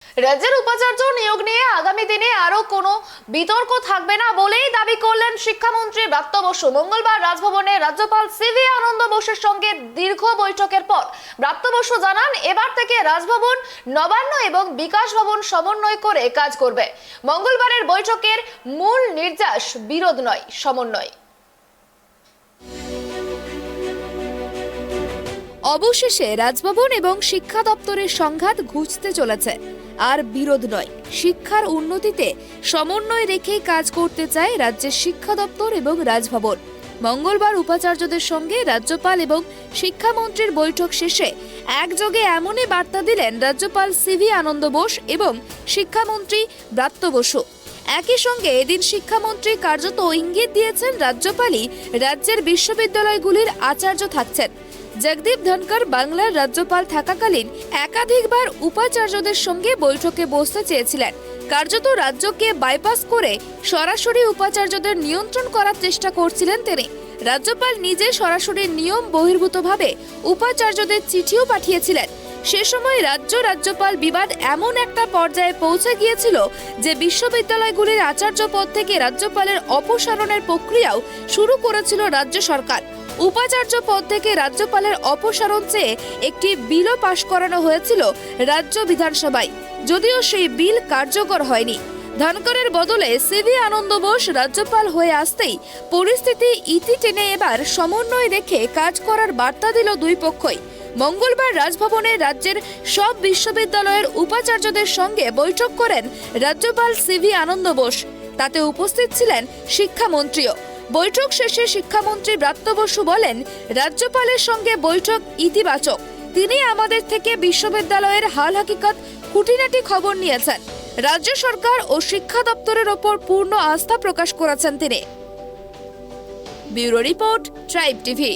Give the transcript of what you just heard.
রাজ্যের উপাচার্য নিয়োগ নিয়ে আগামী দিনে আরো কোনো বিতর্ক থাকবে না বলেই দাবি করলেন শিক্ষামন্ত্রী ব্রাত্য বসু। মঙ্গলবার রাজভবনে রাজ্যপাল সিভি আনন্দ বোসের সঙ্গে দীর্ঘ বৈঠকের পর ব্রাত্য বসু জানান, এবার থেকে রাজভবন, নবান্ন এবং বিকাশ ভবন সমন্বয় করে কাজ করবে। মঙ্গলবারের বৈঠকের মূল নির্দেশ বিরোধ নয়, সমন্বয়। অবশেষে রাজভবন এবং শিক্ষা দপ্তরের সংঘাত ঘুচতে চলেছে, আর বিরোধ নয়। শিক্ষার উন্নতিতে সমন্বয় রেখেই কাজ করতে চায় রাজ্যের শিক্ষা দপ্তর এবং রাজভবন। মঙ্গলবার উপাচার্যদের সঙ্গে রাজ্যপাল এবং শিক্ষামন্ত্রীর বৈঠক শেষে একযোগে এমনই বার্তা দিলেন রাজ্যপাল সিভি আনন্দ বোস এবং শিক্ষামন্ত্রী ব্রাত্য বসু। একই সঙ্গে এদিন শিক্ষামন্ত্রী কার্যত ইঙ্গিত দিয়েছেন রাজ্যপালই রাজ্যের বিশ্ববিদ্যালয়গুলির আচার্য থাকছেন। জগদীপ ধনকর বাংলার রাজ্যপাল থাকাকালীন একাধিকবার উপাচার্যদের সঙ্গে বৈঠকে বসতে চেয়েছিলেন। কার্যত রাজ্যকে বাইপাস করে সরাসরি উপাচার্যদের নিয়ন্ত্রণ করার চেষ্টা করছিলেন তিনি। রাজ্যপাল নিজে সরাসরি নিয়ম বহির্ভূতভাবে উপাচার্যদের চিঠিও পাঠিয়েছিলেন। সে সময় রাজ্যপাল বিবাদ এমন একটা পর্যায়ে পৌঁছে গিয়েছিল যে বিশ্ববিদ্যালয়গুলির আচার্য পদ থেকে রাজ্যপালের অপসারণের প্রক্রিয়াও শুরু করেছিল রাজ্য সরকার। উপাচার্য পদ থেকে রাজ্যপালের অপসারণ চেয়ে একটি বিলও পাশ করানো হয়েছিল রাজ্য বিধানসভায়, যদিও সেই বিল কার্যকর হয়নি। ধনকরের বদলে সিভি আনন্দ বোস রাজ্যপাল হয়ে আসতেই পরিস্থিতি ইতি টেনে এবার সমন্বয় রেখে কাজ করার বার্তা দিল দুই পক্ষই। মঙ্গলবার রাজভবনে রাজ্যের সব বিশ্ববিদ্যালয়ের উপাচার্যদের সঙ্গে বৈঠক করেন রাজ্যপাল সিভি আনন্দ বোস। তাতে উপস্থিত ছিলেন শিক্ষামন্ত্রীও। বৈঠক শেষে শিক্ষামন্ত্রী ব্রাত্য বসু বলেন, রাজ্যপালের সঙ্গে বৈঠক ইতিবাচক। তিনি আমাদের থেকে বিশ্ববিদ্যালয়ের হাল হাকিকত, খুঁটিনাটি খবর নিয়েছেন। রাজ্য সরকার ও শিক্ষা দপ্তরের ওপর পূর্ণ আস্থা প্রকাশ করেছেন তিনি। Bureau report, tribe TV.